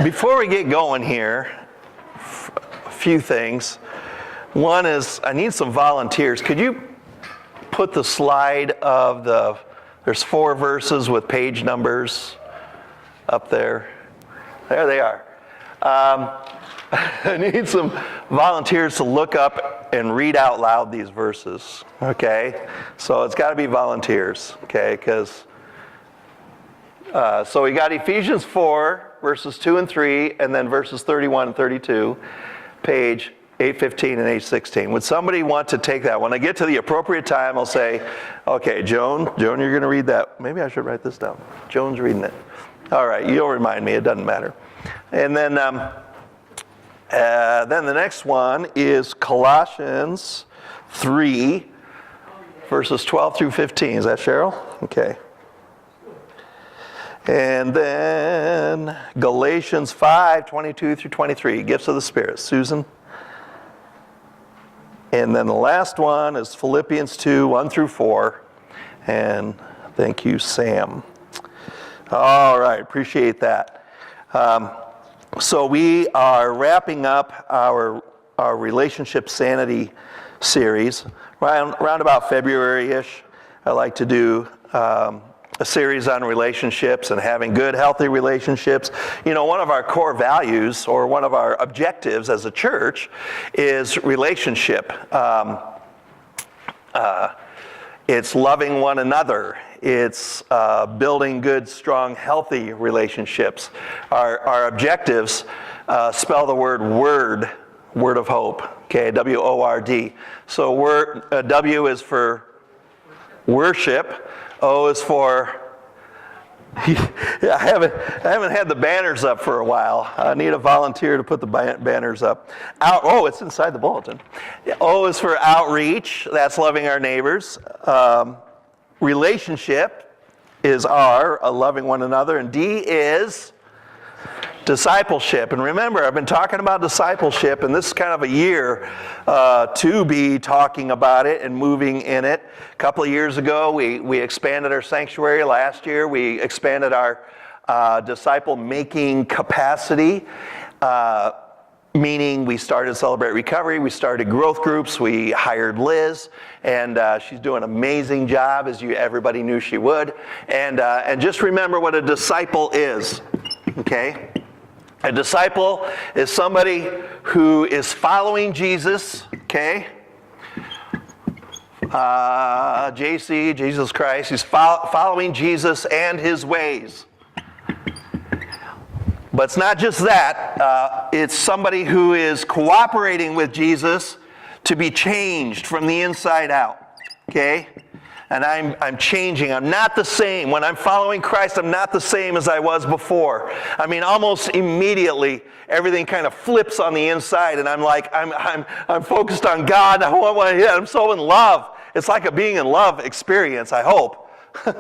Before we get going here, a few things. One is I need some volunteers. Could you put the slide of there's 4 verses with page numbers up there. There they are. I need some volunteers to look up and read out loud these verses, okay? So it's got to be volunteers, okay? Because so we got Ephesians 4, verses 2 and 3, and then verses 31 and 32, page 815 and 816. Would somebody want to take that? When I get to the appropriate time, I'll say, okay, Joan, you're going to read that. Maybe I should write this down. Joan's reading it. All right, you'll remind me. It doesn't matter. And then the next one is Colossians 3, verses 12 through 15. Is that Cheryl? Okay. And then Galatians 5, 22 through 23, gifts of the Spirit. Susan? And then the last one is Philippians 2, 1 through 4. And thank you, Sam. All right, appreciate that. So we are wrapping up our Relationship Sanity series. Around about February-ish, I like to do a series on relationships and having good, healthy relationships. You know, one of our core values or one of our objectives as a church is relationship. It's loving one another. It's building good, strong, healthy relationships. Our objectives spell the word of hope, okay, W-O-R-D. So W is for worship. O is for, I haven't had the banners up for a while. I need a volunteer to put the banners up. It's inside the bulletin. O is for outreach. That's loving our neighbors. Relationship is R, loving one another. And D is discipleship. And remember, I've been talking about discipleship, and this is kind of a year to be talking about it and moving in it. A couple of years ago, we expanded our sanctuary. Last year, we expanded our disciple-making capacity, meaning we started Celebrate Recovery, we started growth groups, we hired Liz, and she's doing an amazing job, as everybody knew she would. And just remember what a disciple is, okay? A disciple is somebody who is following Jesus, okay? JC, Jesus Christ, he's following Jesus and his ways. But it's not just that. It's somebody who is cooperating with Jesus to be changed from the inside out, okay? And I'm changing. I'm not the same. When I'm following Christ, I'm not the same as I was before. I mean, almost immediately, everything kind of flips on the inside, and I'm like, I'm focused on God. I'm so in love. It's like a being in love experience, I hope.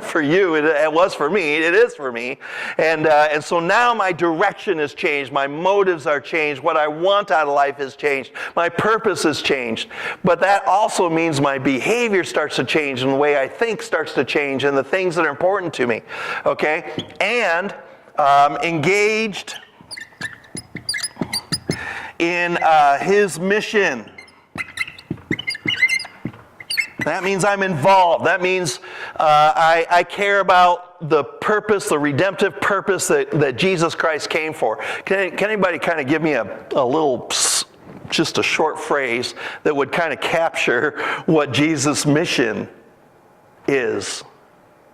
For you, it was for me. It is for me. And so now my direction has changed. My motives are changed. What I want out of life has changed. My purpose has changed. But that also means my behavior starts to change, and the way I think starts to change, and the things that are important to me. Okay? And engaged in his mission. That means I'm involved. That means I care about the purpose, the redemptive purpose that Jesus Christ came for. Can anybody kind of give me a little, just a short phrase that would kind of capture what Jesus' mission is?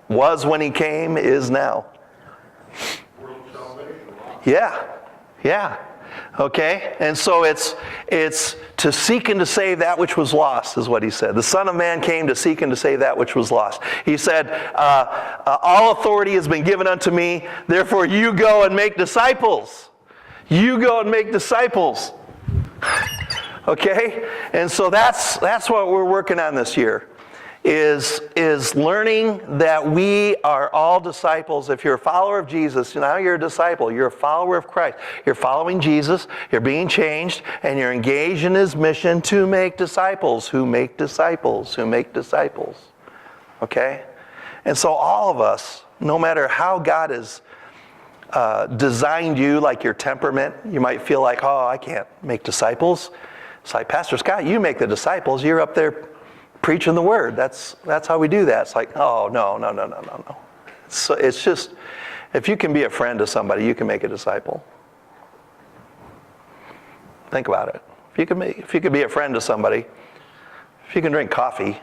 Was when he came, is now. World salvation. Yeah. Okay, and so it's to seek and to save that which was lost, is what he said. The Son of Man came to seek and to save that which was lost. He said, all authority has been given unto me, therefore you go and make disciples. You go and make disciples. Okay, and so that's what we're working on this year. Is learning that we are all disciples. If you're a follower of Jesus, now you're a disciple. You're a follower of Christ. You're following Jesus, you're being changed, and you're engaged in his mission to make disciples who make disciples who make disciples. Okay? And so all of us, no matter how God has designed you like your temperament. You might feel like, oh, I can't make disciples. It's like, Pastor Scott, you make the disciples. You're up there preaching the word. That's how we do that. It's like, oh, no. So it's just, if you can be a friend to somebody, you can make a disciple. Think about it. If you could be a friend to somebody, if you can drink coffee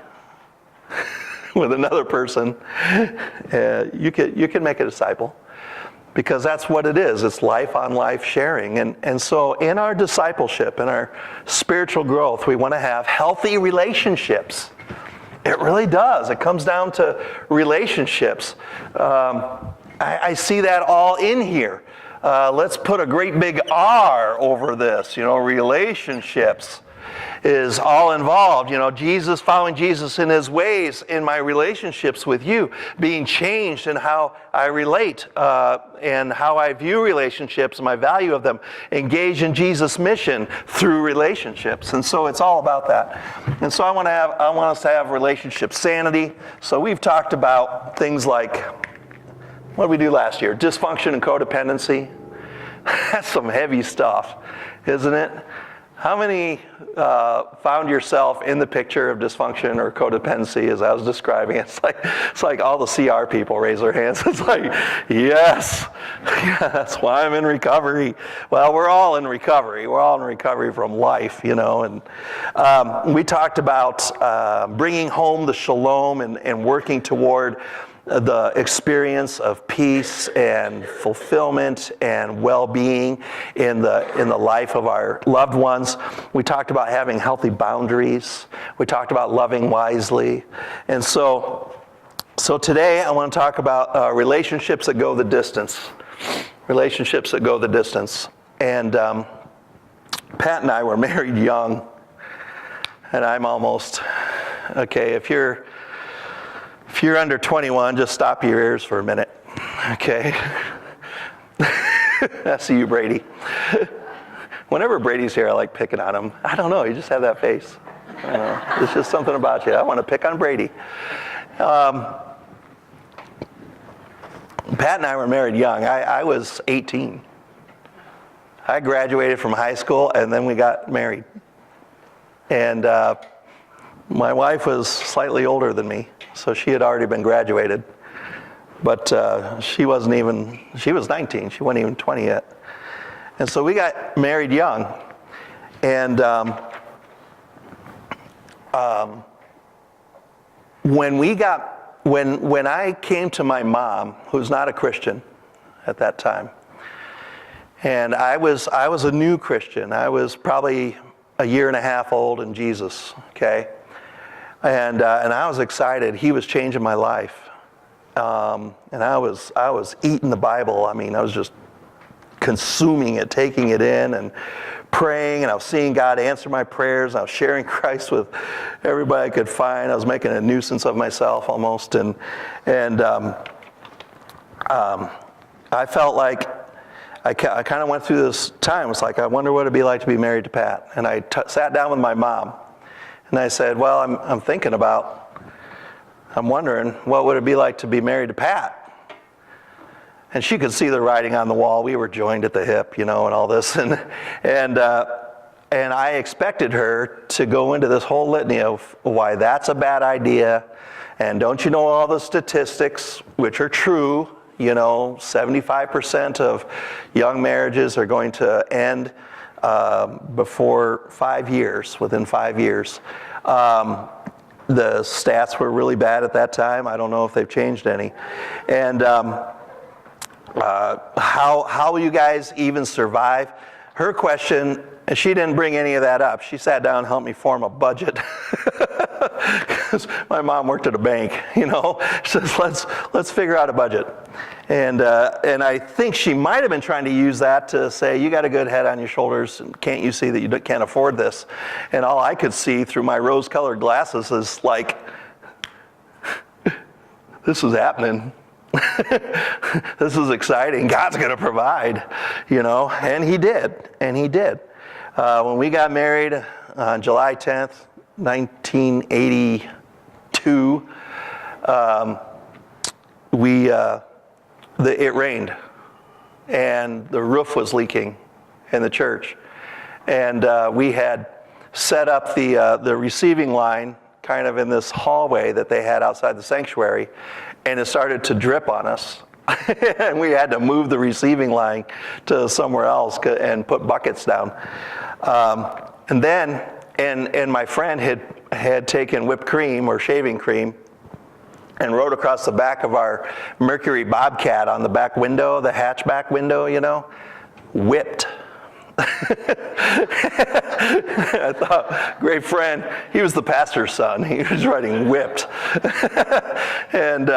with another person, you can make a disciple. Because that's what it is. It's life on life sharing. And so in our discipleship, in our spiritual growth, we want to have healthy relationships. It really does. It comes down to relationships. I see that all in here. Let's put a great big R over this. Relationships is all involved. Following Jesus in his ways in my relationships with you, being changed in how I relate and how I view relationships and my value of them, engage in Jesus' mission through relationships. And so it's all about that. And so I want us to have relationship sanity. So we've talked about things like, what did we do last year? Dysfunction and codependency. That's some heavy stuff, isn't it? How many found yourself in the picture of dysfunction or codependency as I was describing it? It's like all the CR people raise their hands. It's like, yes, that's why I'm in recovery. Well, we're all in recovery. We're all in recovery from life, And we talked about bringing home the shalom and working toward the experience of peace and fulfillment and well-being in the life of our loved ones. We talked about having healthy boundaries. We talked about loving wisely. And so today I want to talk about relationships that go the distance. Relationships that go the distance. And Pat and I were married young. And I'm almost, okay, if you're under 21, just stop your ears for a minute, okay? I see you, Brady. Whenever Brady's here, I like picking on him. I don't know, you just have that face. I don't know. There's just something about you. I want to pick on Brady. Pat and I were married young. I was 18. I graduated from high school, and then we got married. And my wife was slightly older than me. So she had already been graduated, but she was 19. She wasn't even 20 yet. And so we got married young. And when I came to my mom, who's not a Christian at that time, and I was a new Christian. I was probably a year and a half old in Jesus, okay? And I was excited. He was changing my life. And I was eating the Bible. I mean, I was just consuming it, taking it in and praying. And I was seeing God answer my prayers. I was sharing Christ with everybody I could find. I was making a nuisance of myself almost. And I felt like I kind of went through this time. It's like, I wonder what it'd be like to be married to Pat. And I sat down with my mom. And I said, well, I'm wondering, what would it be like to be married to Pat? And she could see the writing on the wall. We were joined at the hip, and all this. And I expected her to go into this whole litany of why that's a bad idea. And don't you know all the statistics, which are true, 75% of young marriages are going to end before 5 years, within 5 years. The stats were really bad at that time. I don't know if they've changed any. And how will you guys even survive? Her question, and she didn't bring any of that up. She sat down and helped me form a budget. Because my mom worked at a bank, She says, let's figure out a budget. And I think she might have been trying to use that to say, you got a good head on your shoulders, and can't you see that you can't afford this? And all I could see through my rose-colored glasses is like, this is happening. This is exciting. God's going to provide, and He did. When we got married on July 10th, 1982, it rained. and the roof was leaking in the church. And we had set up the receiving line kind of in this hallway that they had outside the sanctuary, and it started to drip on us. And we had to move the receiving line to somewhere else and put buckets down. And my friend had taken whipped cream or shaving cream and wrote across the back of our Mercury Bobcat on the back window, the hatchback window, whipped. I thought, great friend. He was the pastor's son. He was writing whipped. And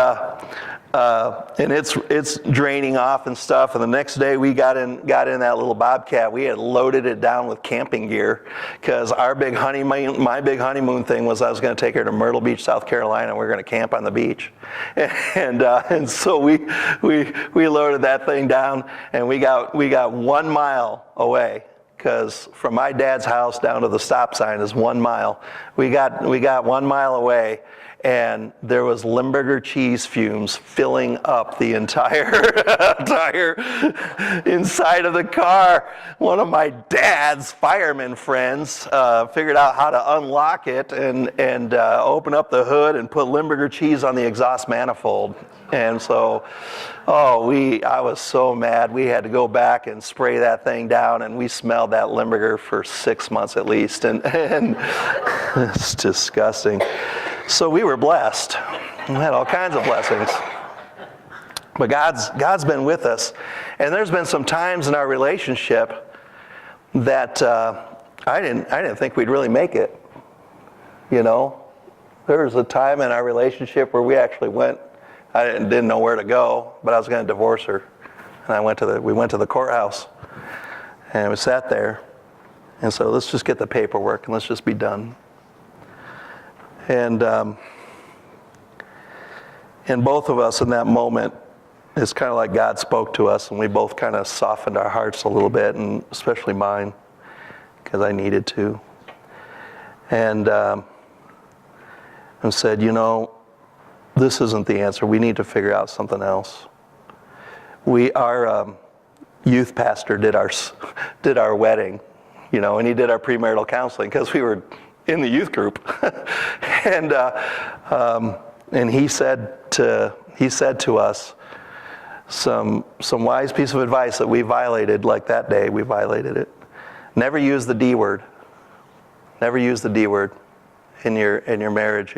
it's draining off and stuff. And the next day we got in that little Bobcat. We had loaded it down with camping gear because my big honeymoon thing was I was going to take her to Myrtle Beach, South Carolina. And we were going to camp on the beach. And so we loaded that thing down, and we got 1 mile away. Because from my dad's house down to the stop sign is 1 mile. We got 1 mile away, and there was Limburger cheese fumes filling up the entire inside of the car. One of my dad's fireman friends figured out how to unlock it and open up the hood and put Limburger cheese on the exhaust manifold. And so, I was so mad. We had to go back and spray that thing down, and we smelled that Limburger for 6 months at least, and it's disgusting. So we were blessed. We had all kinds of blessings. But God's been with us, and there's been some times in our relationship that I didn't think we'd really make it. There was a time in our relationship where we actually went. I didn't know where to go, but I was going to divorce her, and we went to the courthouse, and we sat there, and so let's just get the paperwork and let's just be done. And both of us in that moment, it's kind of like God spoke to us, and we both kind of softened our hearts a little bit, and especially mine, because I needed to. And said, this isn't the answer. We need to figure out something else. Our youth pastor did our wedding, and he did our premarital counseling because we were in the youth group. And he said to us some wise piece of advice that we violated. Like that day, we violated it. Never use the D word. Never use the D word in your marriage,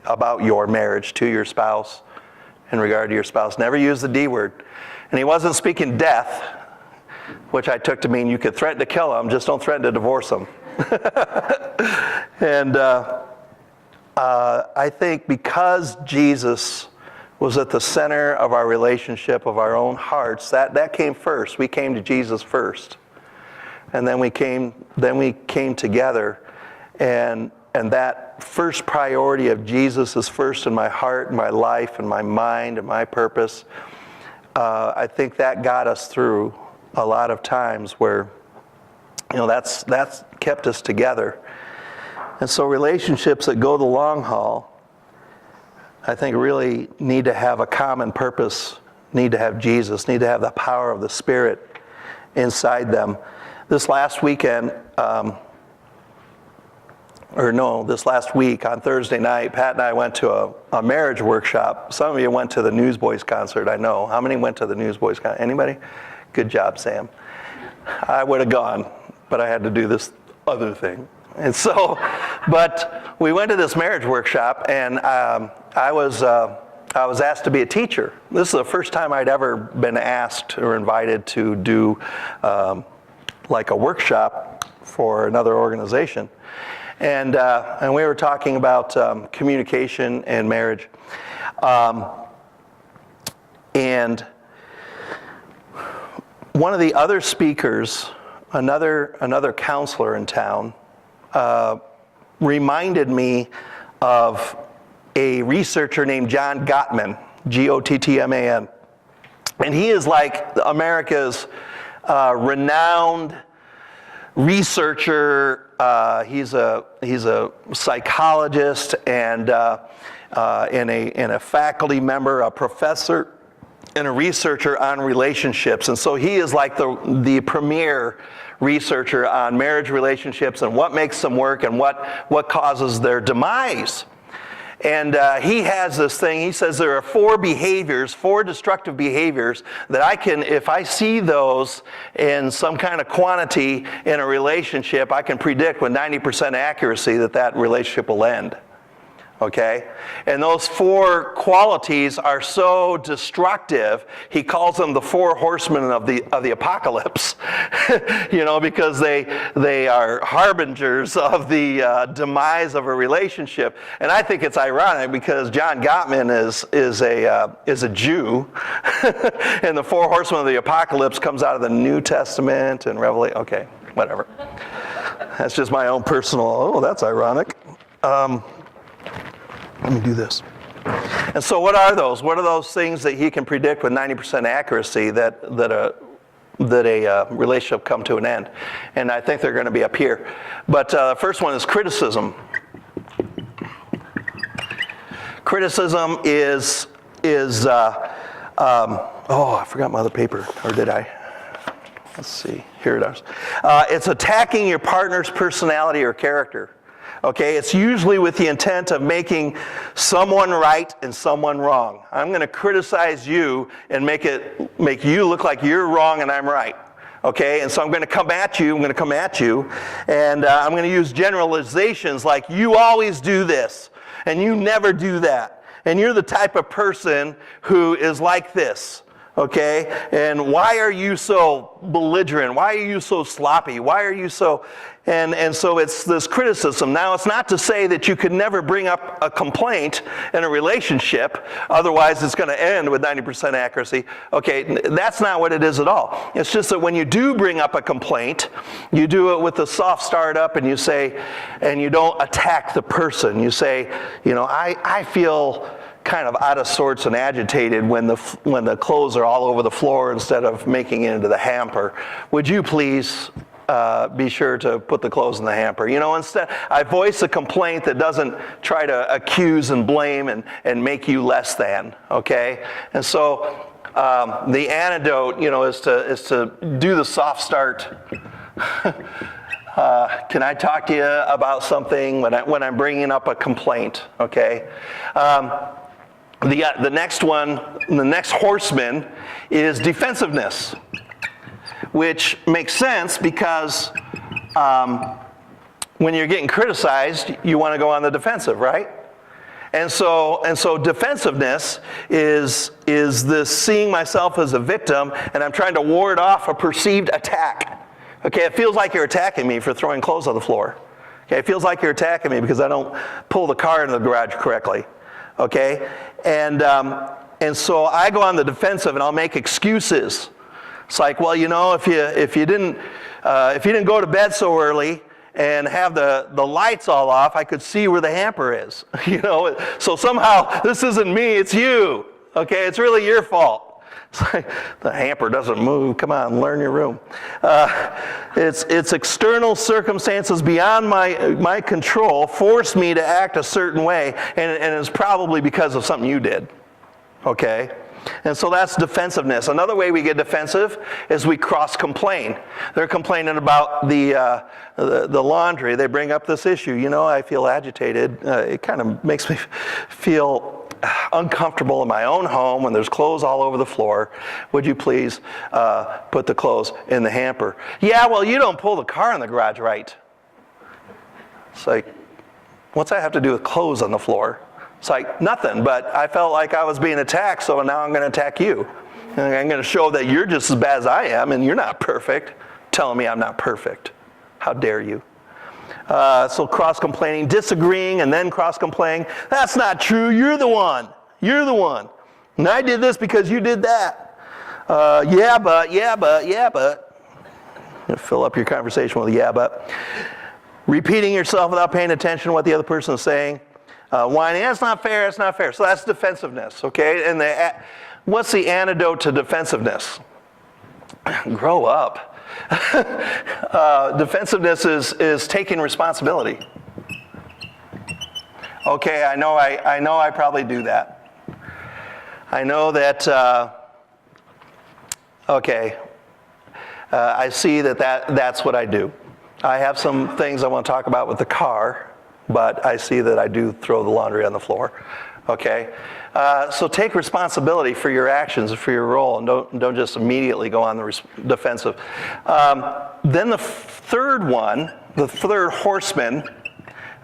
about your marriage to your spouse, in regard to your spouse. Never use the D word. And he wasn't speaking death, which I took to mean you could threaten to kill him, just don't threaten to divorce him. And I think because Jesus was at the center of our relationship, of our own hearts, that came first. We came to Jesus first. And then we came together, and that first priority of Jesus is first in my heart, and my life, and my mind, and my purpose. I think that got us through a lot of times where, that's kept us together. And so relationships that go the long haul, I think really need to have a common purpose, need to have Jesus, need to have the power of the Spirit inside them. This last weekend, this last week on Thursday night, Pat and I went to a marriage workshop. Some of you went to the Newsboys concert, I know. How many went to the Newsboys concert? Anybody? Good job, Sam. I would have gone, but I had to do this other thing. And so, but we went to this marriage workshop, and I was asked to be a teacher. This is the first time I'd ever been asked or invited to do like a workshop for another organization. And we were talking about communication and marriage. And one of the other speakers, another counselor in town, reminded me of a researcher named John Gottman, Gottman. And he is like America's renowned researcher. He's a psychologist and a faculty member, a professor and a researcher on relationships. And so he is like the premier researcher on marriage relationships and what makes them work and what causes their demise. And he has this thing, he says there are 4 destructive behaviors that I can, if I see those in some kind of quantity in a relationship, I can predict with 90% accuracy that relationship will end. Okay? And those 4 qualities are so destructive, he calls them the 4 horsemen of the apocalypse. Because they are harbingers of the demise of a relationship. And I think it's ironic because John Gottman is a Jew, and the 4 horsemen of the apocalypse comes out of the New Testament and Revelation. Okay, whatever. That's just my own personal, that's ironic. Let me do this. And so what are those? What are those things that he can predict with 90% accuracy that a relationship come to an end? And I think they're going to be up here. But the first one is criticism. Criticism is I forgot my other paper, or did I? Let's see, here it is. It's attacking your partner's personality or character. Okay, it's usually with the intent of making someone right and someone wrong. I'm going to criticize you and make you look like you're wrong and I'm right. Okay, and so I'm going to come at you, and I'm going to use generalizations like you always do this, and you never do that, and you're the type of person who is like this. Okay, and why are you so belligerent? Why are you so sloppy? Why are you so, and so it's this criticism. Now, it's not to say that you could never bring up a complaint in a relationship, otherwise it's going to end with 90% accuracy. Okay, that's not what it is at all. It's just that when you do bring up a complaint, you do it with a soft start up, and you say, and you don't attack the person. You say, I feel kind of out of sorts and agitated when the clothes are all over the floor instead of making it into the hamper. Would you please be sure to put the clothes in the hamper? Instead, I voice a complaint that doesn't try to accuse and blame and make you less than, okay? And so the antidote, is to do the soft start. Can I talk to you about something when I'm bringing up a complaint, okay? The next one, the next horseman is defensiveness, which makes sense because when you're getting criticized, you want to go on the defensive, right? And so defensiveness is this seeing myself as a victim, and I'm trying to ward off a perceived attack. Okay, it feels like you're attacking me for throwing clothes on the floor. Okay, it feels like you're attacking me because I don't pull the car into the garage correctly. Okay, and so I go on the defensive and I'll make excuses. It's like, well, if you didn't go to bed so early and have the lights all off, I could see where the hamper is. So somehow this isn't me, it's you. Okay, it's really your fault. It's like, the hamper doesn't move. Come on, learn your room. It's external circumstances beyond my control force me to act a certain way, and it's probably because of something you did. Okay? And so that's defensiveness. Another way we get defensive is we cross-complain. They're complaining about the laundry. They bring up this issue. I feel agitated. It kind of makes me feel uncomfortable in my own home when there's clothes all over the floor. Would you please put the clothes in the hamper? Yeah, well, you don't pull the car in the garage right. It's like, what's that have to do with clothes on the floor? It's like, nothing, but I felt like I was being attacked, so now I'm going to attack you. And I'm going to show that you're just as bad as I am, and you're not perfect, telling me I'm not perfect. How dare you? So cross-complaining, disagreeing, and then cross-complaining. That's not true. You're the one. You're the one. And I did this because you did that. Yeah, but. You fill up your conversation with yeah, but. Repeating yourself without paying attention to what the other person is saying. Whining, that's not fair, that's not fair. So that's defensiveness, okay? And what's the antidote to defensiveness? Grow up. Defensiveness is taking responsibility. Okay, I know I probably do that. I know that Okay. I see that's what I do. I have some things I want to talk about with the car, but I see that I do throw the laundry on the floor. Okay? So take responsibility for your actions and for your role, and don't just immediately go on the defensive. Then the third horseman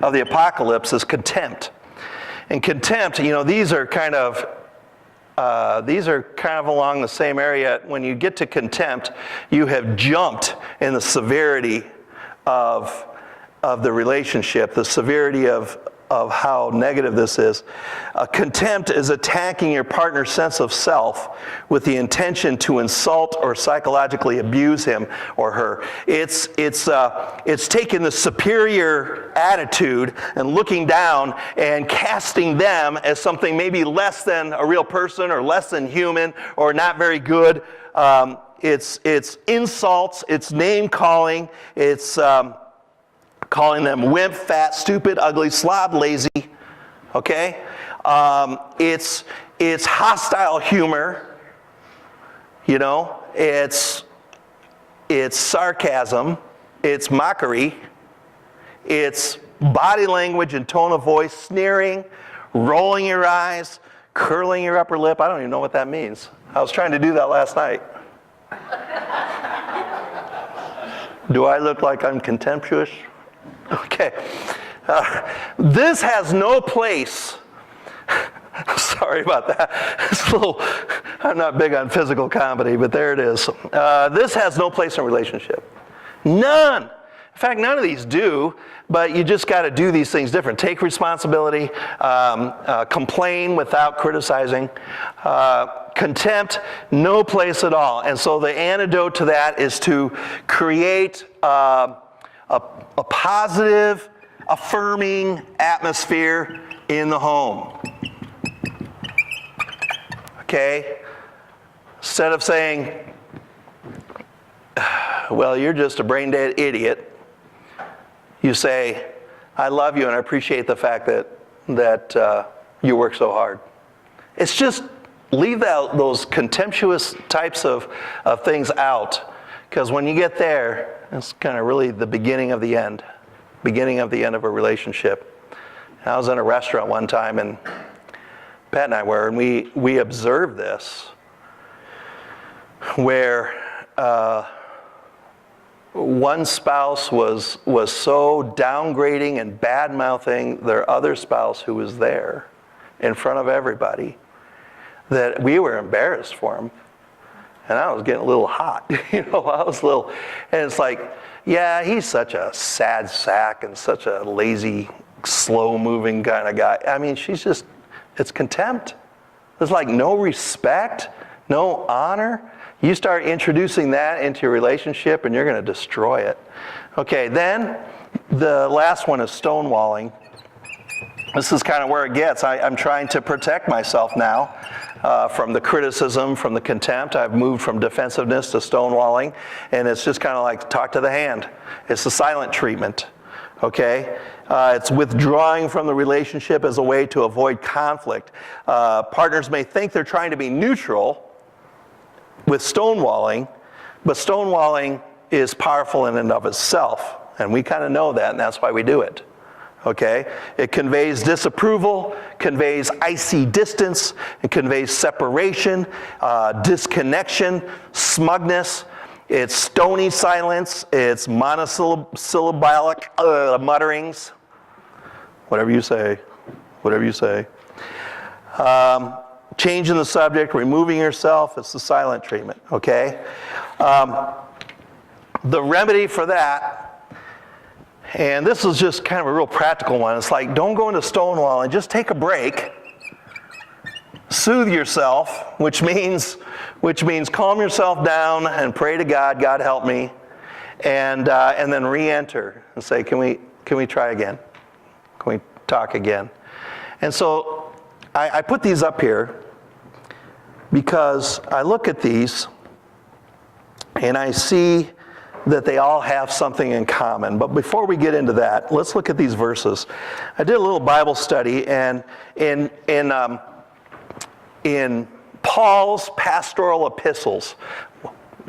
of the apocalypse is contempt. And contempt, these are kind of along the same area. When you get to contempt, you have jumped in the severity of the relationship, the severity of how negative this is. Contempt is attacking your partner's sense of self with the intention to insult or psychologically abuse him or her. It's taking the superior attitude and looking down and casting them as something maybe less than a real person or less than human or not very good. It's insults, it's name calling, it's calling them wimp, fat, stupid, ugly, slob, lazy, okay? It's hostile humor, it's sarcasm, it's mockery, it's body language and tone of voice, sneering, rolling your eyes, curling your upper lip. I don't even know what that means. I was trying to do that last night. Do I look like I'm contemptuous? Okay. This has no place. Sorry about that. I'm not big on physical comedy, but there it is. This has no place in a relationship. None. In fact, none of these do, but you just got to do these things different. Take responsibility, complain without criticizing. Contempt, no place at all. And so the antidote to that is to create a positive, affirming atmosphere in the home. Okay? Instead of saying, well, you're just a brain-dead idiot, you say, I love you and I appreciate the fact that you work so hard. It's just leave those contemptuous types of things out, because when you get there, it's kind of really the beginning of the end of a relationship. I was in a restaurant one time, and Pat and I were, and we observed this, where one spouse was so downgrading and bad-mouthing their other spouse who was there in front of everybody that we were embarrassed for him. And I was getting a little hot, I was a little, and it's like, yeah, he's such a sad sack and such a lazy, slow-moving kind of guy. I mean, it's contempt. There's like no respect, no honor. You start introducing that into your relationship and you're going to destroy it. Okay, then the last one is stonewalling. This is kind of where it gets. I'm trying to protect myself now from the criticism, from the contempt. I've moved from defensiveness to stonewalling, and it's just kind of like talk to the hand. It's the silent treatment, okay? It's withdrawing from the relationship as a way to avoid conflict. Partners may think they're trying to be neutral with stonewalling, but stonewalling is powerful in and of itself, and we kind of know that, and that's why we do it. Okay? It conveys disapproval, conveys icy distance, it conveys separation, disconnection, smugness. It's stony silence, it's monosyllabic mutterings. Whatever you say. Changing the subject, removing yourself, it's the silent treatment, okay? The remedy for that, and this is just kind of a real practical one. It's like, don't go into stonewalling, just take a break. Soothe yourself, which means calm yourself down and pray to God, God help me, and then re-enter and say, can we try again? Can we talk again? And so I put these up here because I look at these and I see that they all have something in common. But before we get into that, let's look at these verses. I did a little Bible study, and in Paul's pastoral epistles,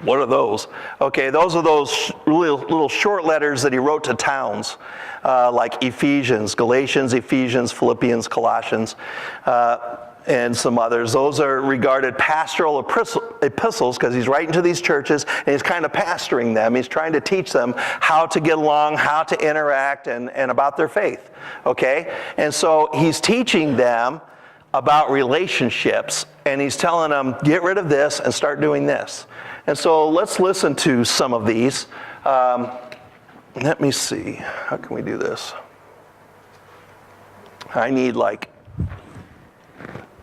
What are those? Okay, those are those little short letters that he wrote to towns, like Ephesians, Galatians, Ephesians, Philippians, Colossians, and some others. Those are regarded pastoral epistles because he's writing to these churches and he's kind of pastoring them. He's trying to teach them how to get along, how to interact, and about their faith. Okay? And so he's teaching them about relationships, and he's telling them, get rid of this and start doing this. And so let's listen to some of these. Let me see. How can we do this? I need like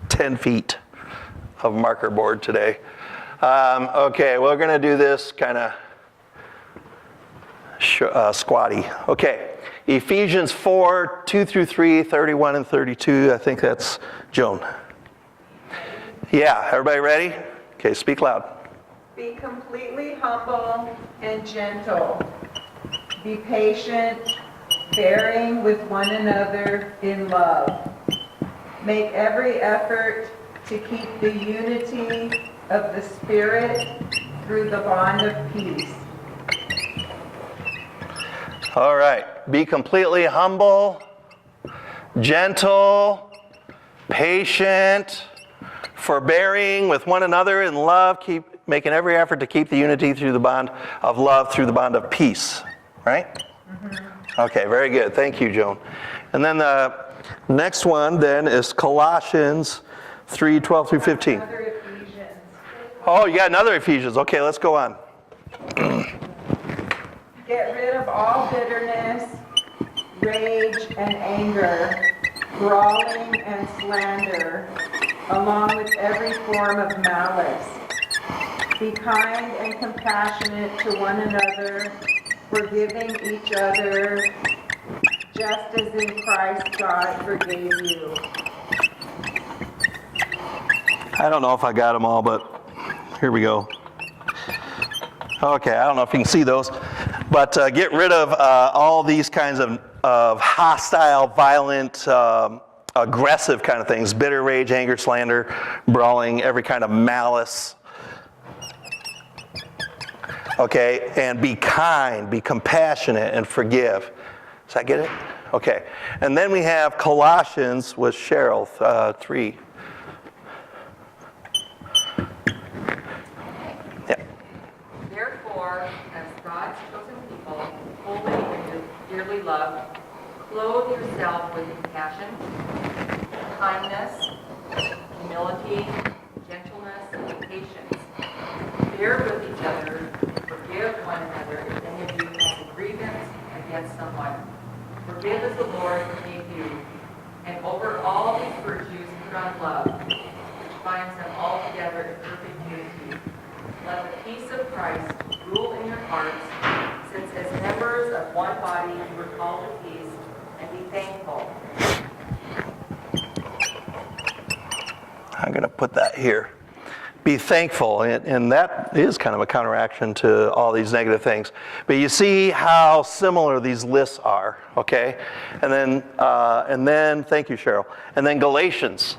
10 feet of marker board today. Okay, we're going to do this kind of squatty. Okay, Ephesians 4, 2 through 3, 31 and 32. I think that's Joan. Yeah, everybody ready? Okay, speak loud. Be completely humble and gentle. Be patient, bearing with one another in love. Make every effort to keep the unity of the Spirit through the bond of peace. All right. Be completely humble, gentle, patient, forbearing with one another in love. Keep making every effort to keep the unity through the bond of love, through the bond of peace. Right? Mm-hmm. Okay, very good. Thank you, Joan. And then the next one then is Colossians 3, 12 through 15. Another Ephesians. Oh, you got another Ephesians. Okay, let's go on. Get rid of all bitterness, rage and anger, brawling and slander, along with every form of malice. Be kind and compassionate to one another, forgiving each other, just as in Christ God forgave you. I don't know if I got them all, but here we go. Okay, I don't know if you can see those, but get rid of all these kinds of hostile, violent, aggressive kind of things: bitter, rage, anger, slander, brawling, every kind of malice. Okay, and be kind, be compassionate, and forgive. Does that get it? Okay, and then we have Colossians with Cheryl 3. Therefore, as God's chosen people, holy and dearly loved, clothe yourself with compassion, kindness, humility, gentleness, and patience. Bear with each other, forgive one another if any of you has a grievance against someone. Forgive as the Lord forgave you. And over all these virtues put on love, which binds them all together in perfect unity. Let the peace of Christ rule in your hearts, since as members of one body you were called to peace, and be thankful. I'm going to put that here. Be thankful, and that is kind of a counteraction to all these negative things. But you see how similar these lists are, okay? And then thank you, Cheryl. And then Galatians.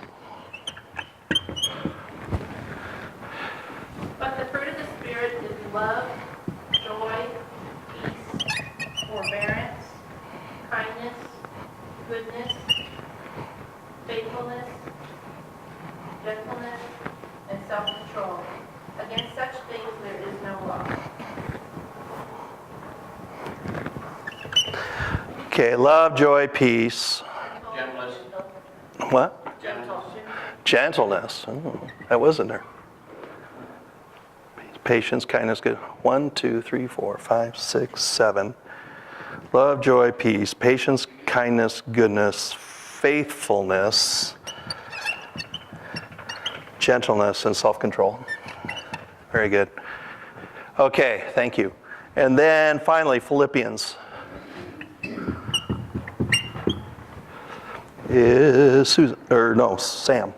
But the fruit of the Spirit is love, joy, peace, forbearance, kindness, goodness, faithfulness, gentleness, and self-control. Against such things there is no law. Okay, love, joy, peace. Gentleness. What? Gentleness. Gentleness. Oh, that wasn't there. Patience, kindness, good. 1, 2, 3, 4, 5, 6, 7. Love, joy, peace, patience, kindness, goodness, faithfulness, gentleness, and self-control. Very good. Okay, thank you. And then finally, Philippians. Is Susan, or no, Sam.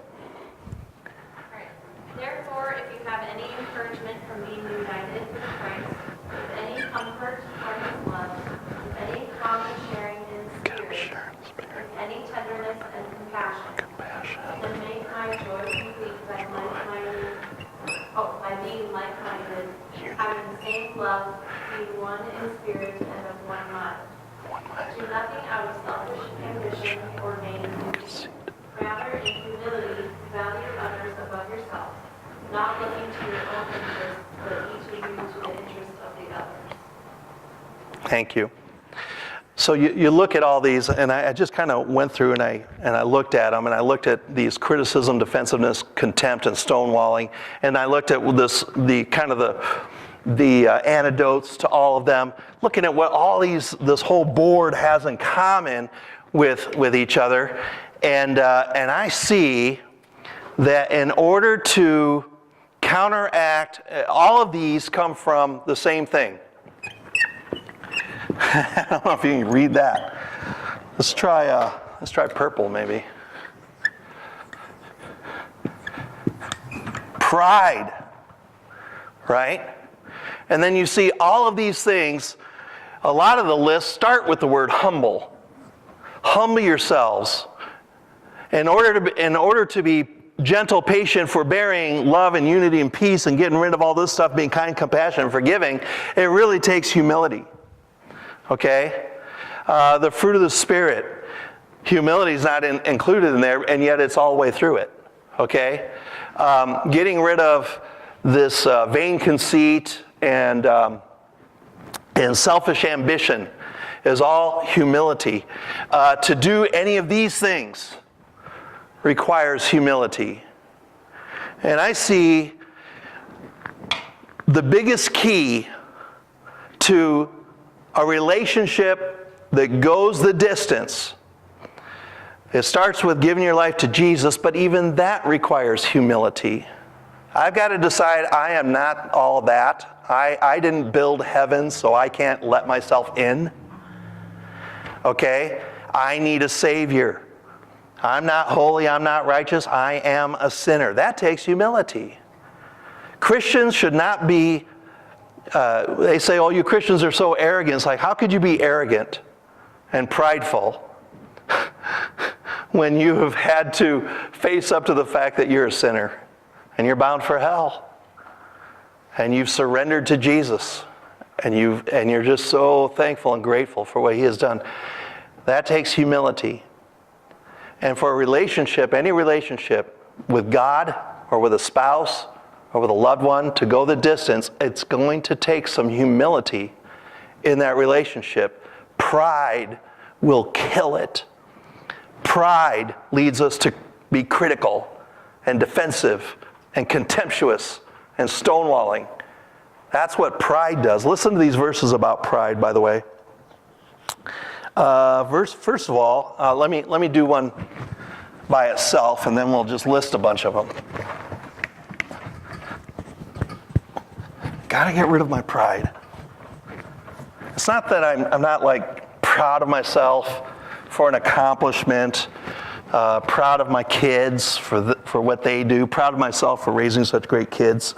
Therefore, if you have any encouragement from being united with Christ, with any comfort from his love, with any common sharing in spirit, with any tenderness and compassion, then make my joy complete by being like-minded, spirit and of one mind. Do nothing out of selfish ambition or vain conceit. Rather, in humility, value others above yourself, not looking to your own interests, but each of you to the interests of the others. Thank you. So you look at all these, and I just kind of went through and I looked at them, and I looked at these criticism, defensiveness, contempt, and stonewalling, and I looked at the antidotes to all of them, looking at what all this whole board has in common with each other, and I see that in order to counteract, all of these come from the same thing. I don't know if you can read that. Let's try purple maybe. Pride, right? And then you see all of these things. A lot of the lists start with the word humble. Humble yourselves. In order to be gentle, patient, forbearing, love and unity and peace, and getting rid of all this stuff, being kind, compassionate, forgiving, it really takes humility. Okay? The fruit of the Spirit. Humility is not included in there, and yet it's all the way through it. Okay? Getting rid of this vain conceit and selfish ambition is all humility. To do any of these things requires humility. And I see the biggest key to a relationship that goes the distance. It starts with giving your life to Jesus, but even that requires humility. I've got to decide I am not all that. I didn't build heaven, so I can't let myself in. Okay? I need a Savior. I'm not holy, I'm not righteous, I am a sinner. That takes humility. Christians should not be, they say, oh, you Christians are so arrogant. It's like, how could you be arrogant and prideful when you have had to face up to the fact that you're a sinner and you're bound for hell and you've surrendered to Jesus and you're just so thankful and grateful for what He has done? That takes humility. And for a relationship, any relationship with God or with a spouse or with a loved one to go the distance, it's going to take some humility in that relationship. Pride will kill it. Pride leads us to be critical and defensive and contemptuous and stonewalling. That's what pride does. Listen to these verses about pride, by the way. First of all, let me do one by itself, and then we'll just list a bunch of them. Gotta get rid of my pride. It's not that I'm not like proud of myself for an accomplishment, proud of my kids for what they do, proud of myself for raising such great kids,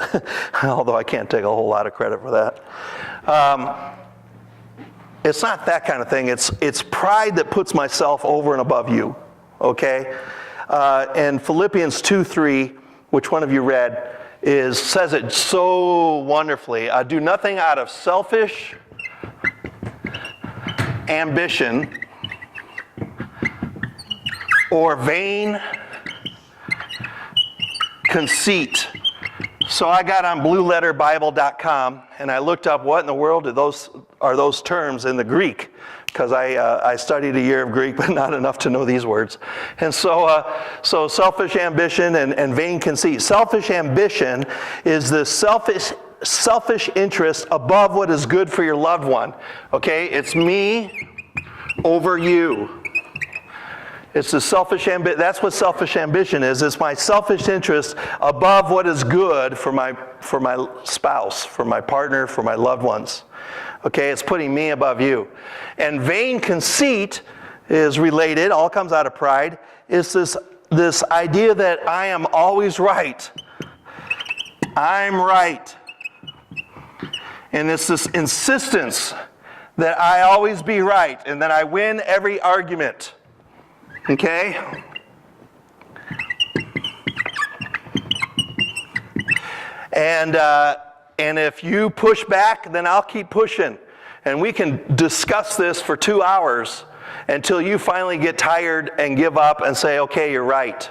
although I can't take a whole lot of credit for that. It's not that kind of thing. It's pride that puts myself over and above you, okay? And Philippians 2:3, which one of you read, says it so wonderfully. Do nothing out of selfish ambition or vain conceit. So I got on blueletterbible.com and I looked up what in the world are those terms in the Greek, because I studied a year of Greek, but not enough to know these words. And so selfish ambition and vain conceit. Selfish ambition is the selfish interest above what is good for your loved one. Okay, it's me over you. It's the selfish ambition. That's what selfish ambition is. It's my selfish interest above what is good for my spouse, for my partner, for my loved ones. Okay, it's putting me above you. And vain conceit is related, all comes out of pride, is this idea that I am always right. I'm right. And it's this insistence that I always be right and that I win every argument. Okay? And if you push back, then I'll keep pushing. And we can discuss this for 2 hours until you finally get tired and give up and say, okay, you're right.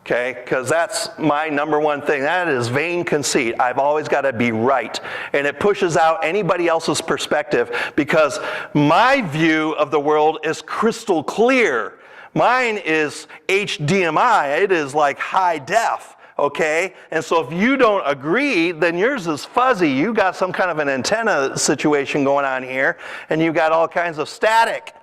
Okay, because that's my number one thing. That is vain conceit. I've always got to be right. And it pushes out anybody else's perspective because my view of the world is crystal clear. Mine is HDMI. It is like high def. Okay? And so if you don't agree, then yours is fuzzy. You got some kind of an antenna situation going on here, and you've got all kinds of static.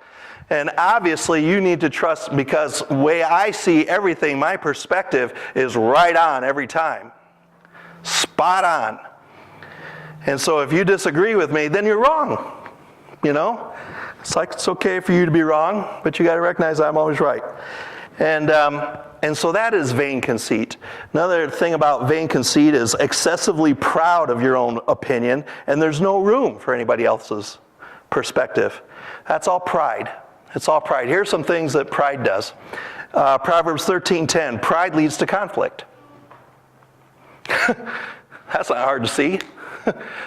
And obviously you need to trust, because the way I see everything, my perspective is right on every time. Spot on. And so if you disagree with me, then you're wrong. You know? It's like it's okay for you to be wrong, but you got to recognize I'm always right. And so that is vain conceit. Another thing about vain conceit is excessively proud of your own opinion, and there's no room for anybody else's perspective. That's all pride. It's all pride. Here's some things that pride does. Proverbs 13:10, pride leads to conflict. That's not hard to see.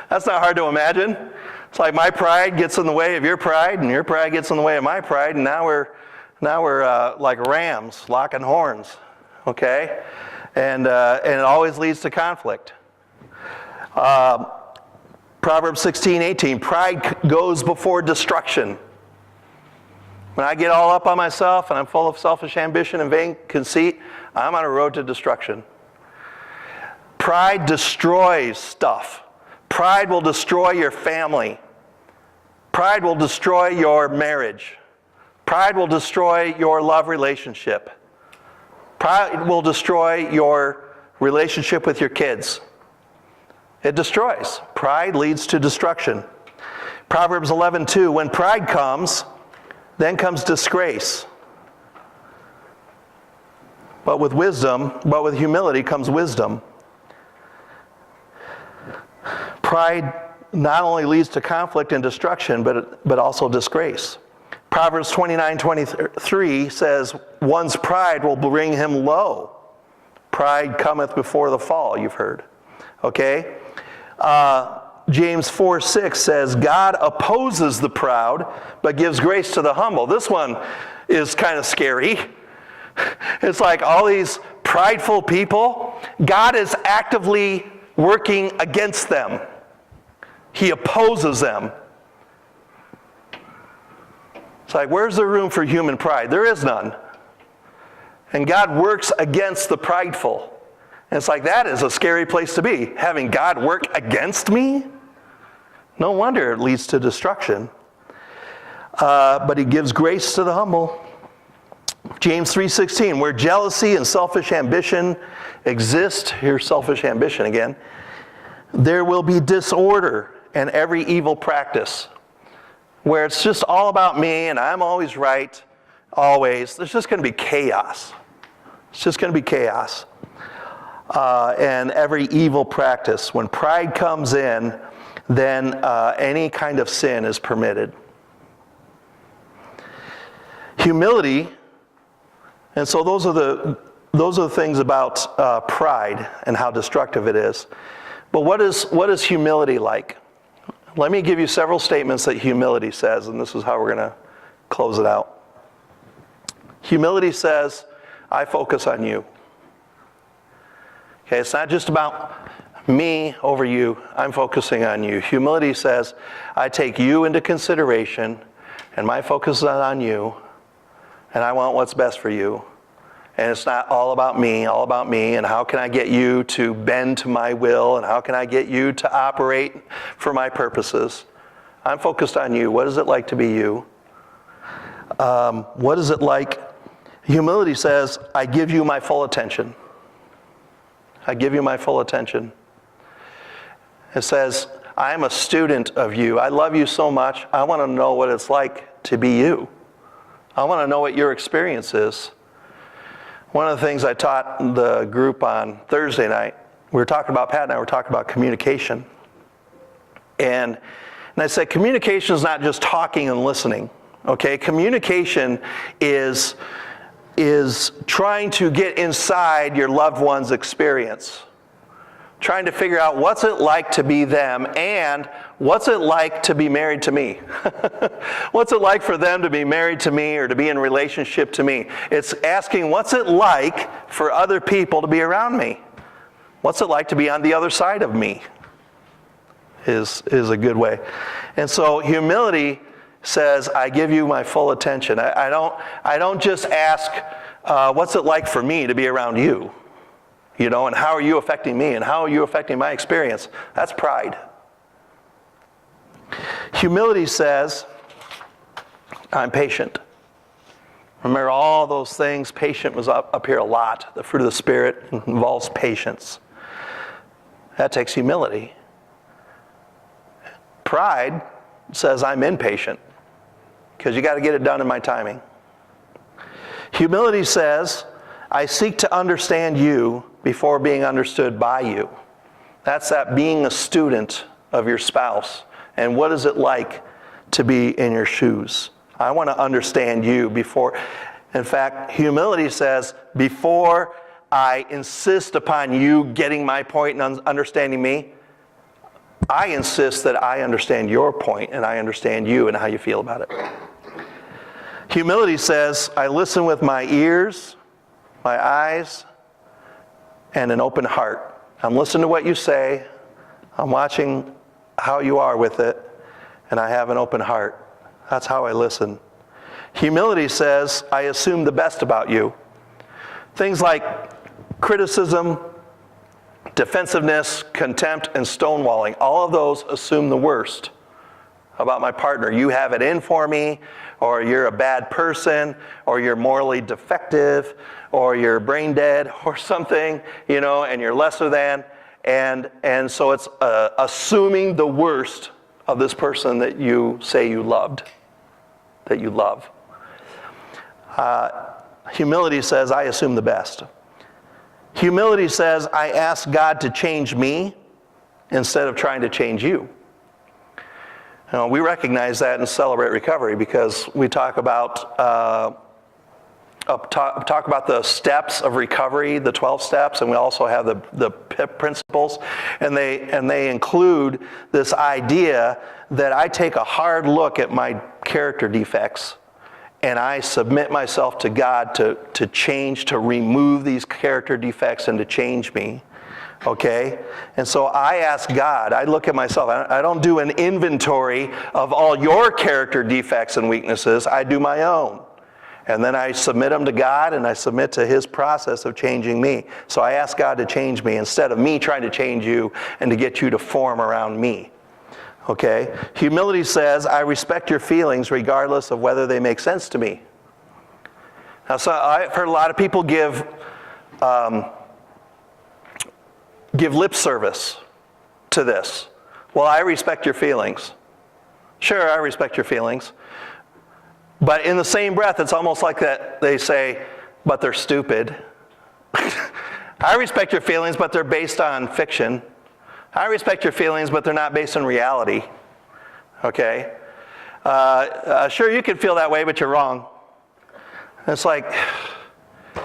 That's not hard to imagine. It's like my pride gets in the way of your pride, and your pride gets in the way of my pride, and now we're like rams locking horns, okay? And it always leads to conflict. Proverbs 16:18, pride goes before destruction. When I get all up on myself and I'm full of selfish ambition and vain conceit, I'm on a road to destruction. Pride destroys stuff. Pride will destroy your family. Pride will destroy your marriage. Pride will destroy your love relationship. Pride will destroy your relationship with your kids. It destroys. Pride leads to destruction. Proverbs 11:2, when pride comes, then comes disgrace. But with humility comes wisdom. Pride not only leads to conflict and destruction, but also disgrace. Proverbs 29:23 says, one's pride will bring him low. Pride cometh before the fall, you've heard. Okay? James 4:6 says, God opposes the proud, but gives grace to the humble. This one is kind of scary. It's like all these prideful people, God is actively working against them. He opposes them. It's like, where's the room for human pride? There is none. And God works against the prideful. And it's like, that is a scary place to be. Having God work against me? No wonder it leads to destruction. But he gives grace to the humble. James 3:16, where jealousy and selfish ambition exist, here's selfish ambition again, there will be disorder and every evil practice. Where it's just all about me and I'm always right, always. There's just going to be chaos. It's just going to be chaos. And every evil practice. When pride comes in, then any kind of sin is permitted. Humility, and so those are the things about pride and how destructive it is. But what is humility like? Let me give you several statements that humility says, and this is how we're going to close it out. Humility says, I focus on you. Okay, it's not just about me over you. I'm focusing on you. Humility says, I take you into consideration, and my focus is on you, and I want what's best for you. And it's not all about me, and how can I get you to bend to my will, and how can I get you to operate for my purposes. I'm focused on you. What is it like to be you? What is it like? Humility says, I give you my full attention. I give you my full attention. It says, I am a student of you. I love you so much. I want to know what it's like to be you. I want to know what your experience is. One of the things I taught the group on Thursday night, Pat and I were talking about communication. And I said, communication is not just talking and listening. Okay? Communication is trying to get inside your loved one's experience. trying to figure out what's it like to be them and what's it like to be married to me. What's it like for them to be married to me or to be in relationship to me? It's asking what's it like for other people to be around me? What's it like to be on the other side of me is a good way. And so humility says, I give you my full attention. I don't just ask, what's it like for me to be around you? You know, and how are you affecting me? And how are you affecting my experience? That's pride. Humility says, I'm patient. Remember all those things, patient was up here a lot. The fruit of the Spirit involves patience. That takes humility. Pride says, I'm impatient because you got to get it done in my timing. Humility says, I seek to understand you before being understood by you. That's that being a student of your spouse. And what is it like to be in your shoes? I want to understand you before. In fact, humility says, before I insist upon you getting my point and understanding me, I insist that I understand your point and I understand you and how you feel about it. Humility says, I listen with my ears, my eyes, and an open heart. I'm listening to what you say. I'm watching how you are with it, and I have an open heart. That's how I listen. Humility says, I assume the best about you. Things like criticism, defensiveness, contempt, and stonewalling, all of those assume the worst about my partner. You have it in for me, or you're a bad person, or you're morally defective, or you're brain dead, or something, you know, and you're lesser than. And so it's assuming the worst of this person that you say you loved, that you love. Humility says, I assume the best. Humility says, I ask God to change me instead of trying to change you. You know, we recognize that in Celebrate Recovery because we talk about the steps of recovery, the 12 steps, and we also have the PIP principles, and they include this idea that I take a hard look at my character defects and I submit myself to God to change, to remove these character defects and to change me. Okay? And so I ask God, I look at myself, I don't do an inventory of all your character defects and weaknesses, I do my own. And then I submit them to God and I submit to His process of changing me. So I ask God to change me instead of me trying to change you and to get you to form around me. Okay? Humility says, I respect your feelings regardless of whether they make sense to me. Now, so I've heard a lot of people give lip service to this. Well, I respect your feelings. Sure, I respect your feelings. But in the same breath, it's almost like that they say, but they're stupid. I respect your feelings, but they're based on fiction. I respect your feelings, but they're not based on reality. Okay? Sure, you can feel that way, but you're wrong. It's like,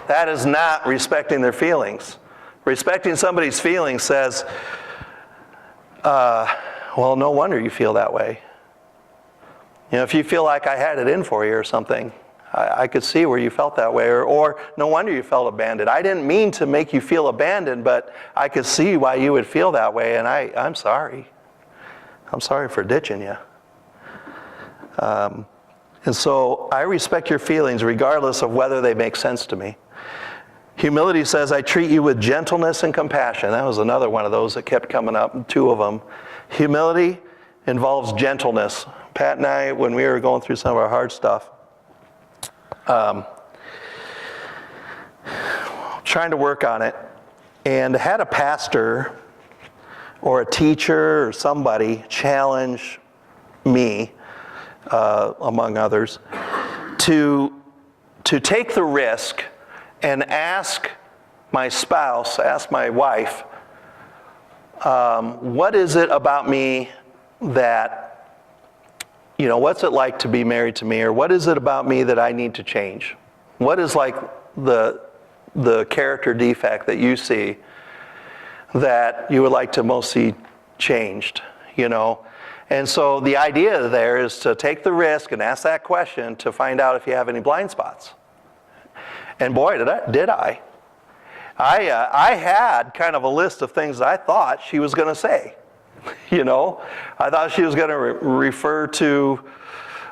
that is not respecting their feelings. Respecting somebody's feelings says, well, no wonder you feel that way. You know, if you feel like I had it in for you or something, I could see where you felt that way. Or no wonder you felt abandoned. I didn't mean to make you feel abandoned, but I could see why you would feel that way, and I'm sorry. I'm sorry for ditching you. And so I respect your feelings regardless of whether they make sense to me. Humility says, I treat you with gentleness and compassion. That was another one of those that kept coming up, 2 of them. Humility involves gentleness. Pat and I, when we were going through some of our hard stuff, trying to work on it, and had a pastor or a teacher or somebody challenge me, among others, to take the risk and ask my spouse, ask my wife, what is it about me that, you know, what's it like to be married to me? Or what is it about me that I need to change? What is like the character defect that you see? that you would like to most see changed, you know? And so the idea there is to take the risk and ask that question to find out if you have any blind spots. And boy, did I. I had kind of a list of things that I thought she was going to say. You know, I thought she was going to refer to,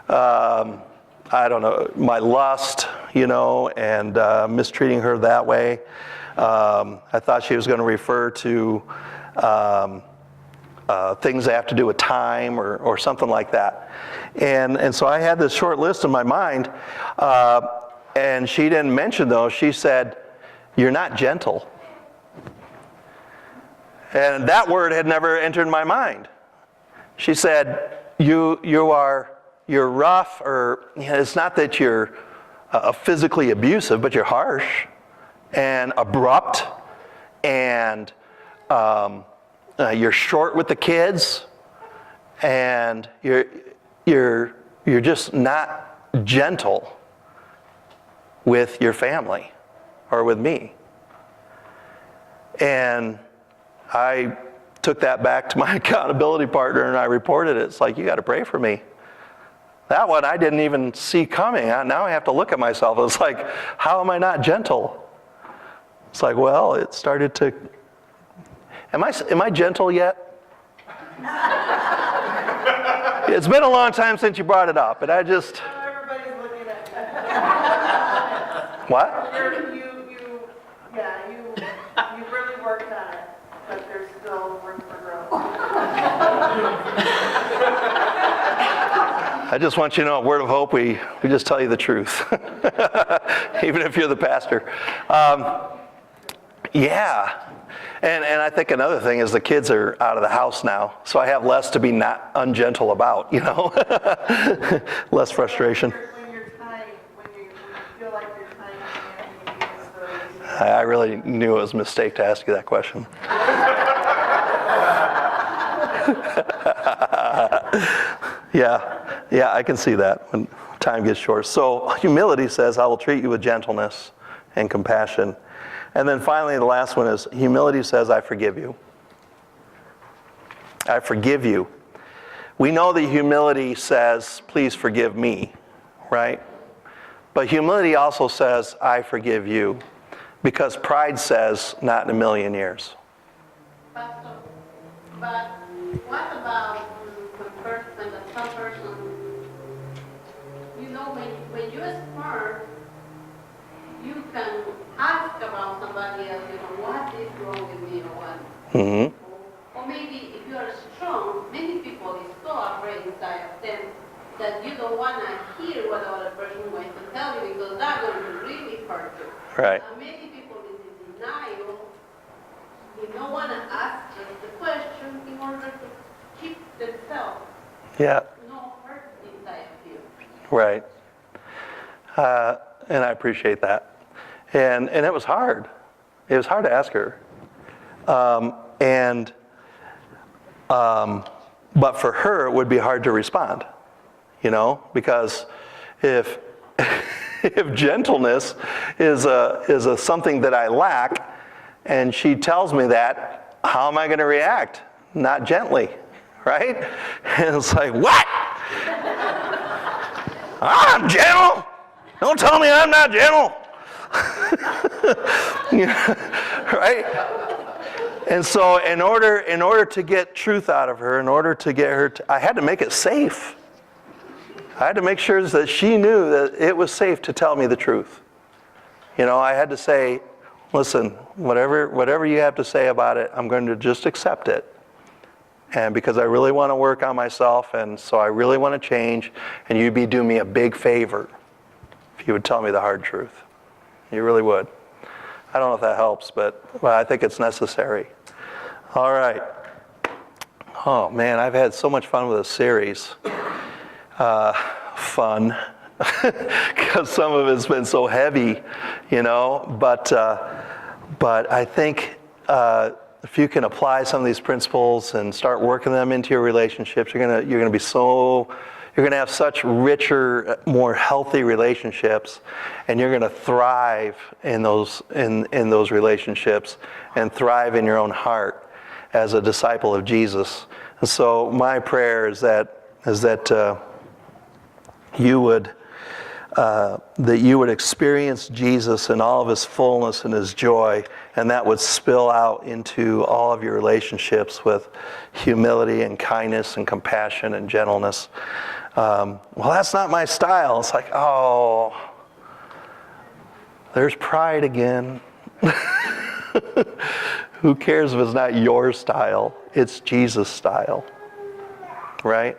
I don't know, my lust, you know, and mistreating her that way. I thought she was going to refer to things that have to do with time or something like that. And so I had this short list in my mind, and she didn't mention those. She said, "You're not gentle." And that word had never entered my mind. She said, you're rough, or you know, it's not that you're physically abusive, but you're harsh and abrupt, and you're short with the kids, and you're just not gentle with your family or with me. And I took that back to my accountability partner and I reported it. It's like, you got to pray for me. That one I didn't even see coming. Now I have to look at myself. It's like, how am I not gentle? It's like, well, it started to. Am I gentle yet? It's been a long time since you brought it up, and I just. Everybody's looking at What? you really worked on it, but there's still room for growth. I just want you to know, at Word of Hope, we just tell you the truth, even if you're the pastor. Yeah. And I think another thing is the kids are out of the house now, so I have less to be not ungentle about, you know, less frustration. When you feel like your time is I really knew it was a mistake to ask you that question. Yeah, I can see that when time gets short. So humility says, I will treat you with gentleness and compassion. And then finally, the last one is humility says, I forgive you. I forgive you. We know that humility says, please forgive me, right? But humility also says, I forgive you. Because pride says, not in a million years. Pastor, but what about when some person, you know, when you are smart, you can ask about somebody else, you know, what is wrong with me or what? Mm-hmm. Or maybe if you are strong, many people is so afraid inside of them that you don't want to hear what the other person wants to tell you because that's going to really hurt you. Right. And many people is in denial. They don't want to ask just the question in order to keep themselves Yeah. no hurt inside of you. Right. And I appreciate that. And it was hard. It was hard to ask her. But for her, it would be hard to respond, you know, because if gentleness is something that I lack, and she tells me that, how am I going to react? Not gently, right? And it's like, what? I'm gentle. Don't tell me I'm not gentle. Right? And so in order to get truth out of her, in order to get her, I had to make it safe. I had to make sure that she knew that it was safe to tell me the truth. You know, I had to say, listen, whatever you have to say about it, I'm going to just accept it. And because I really want to work on myself, and so I really want to change, and you'd be doing me a big favor if you would tell me the hard truth. You really would. I don't know if that helps, but I think it's necessary. All right. Oh, man, I've had so much fun with this series. Fun. Because some of it's been so heavy, you know. But I think if you can apply some of these principles and start working them into your relationships, you're gonna be so You're going to have such richer, more healthy relationships, and you're going to thrive in those relationships and thrive in your own heart as a disciple of Jesus. And so my prayer is that you would experience Jesus in all of his fullness and his joy, and that would spill out into all of your relationships with humility and kindness and compassion and gentleness. Well, that's not my style. It's like, oh, there's pride again. Who cares if it's not your style? It's Jesus' style, right?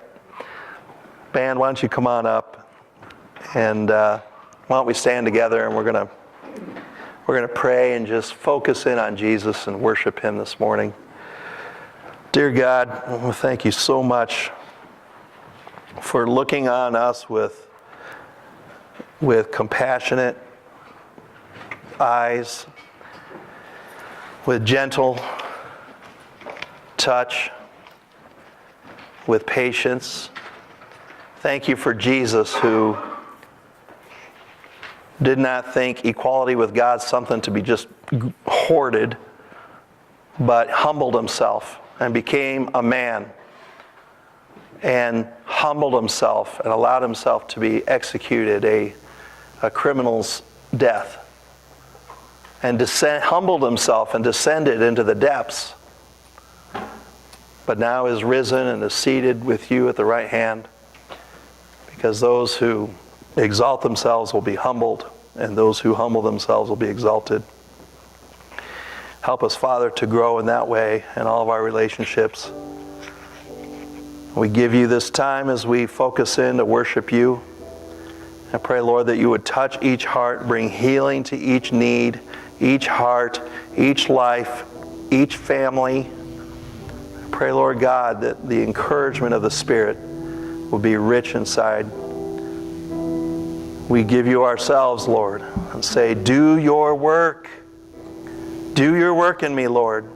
Band, why don't you come on up, and why don't we stand together, and we're gonna pray and just focus in on Jesus and worship him this morning. Dear God, thank you so much for looking on us with compassionate eyes, with gentle touch, with patience. Thank you for Jesus, who did not think equality with God something to be just hoarded, but humbled himself and became a man and humbled himself and allowed himself to be executed a criminal's death, and humbled himself and descended into the depths, but now is risen and is seated with you at the right hand, because those who exalt themselves will be humbled, and those who humble themselves will be exalted. Help us, Father, to grow in that way in all of our relationships. We give you this time as we focus in to worship you. I pray, Lord, that you would touch each heart, bring healing to each need, each heart, each life, each family. I pray, Lord God, that the encouragement of the Spirit will be rich inside. We give you ourselves, Lord, and say, do your work. Do your work in me, Lord.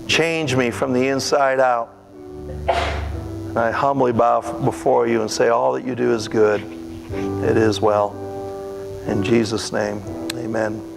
Change me from the inside out. And I humbly bow before you and say, all that you do is good. It is well. In Jesus' name, amen.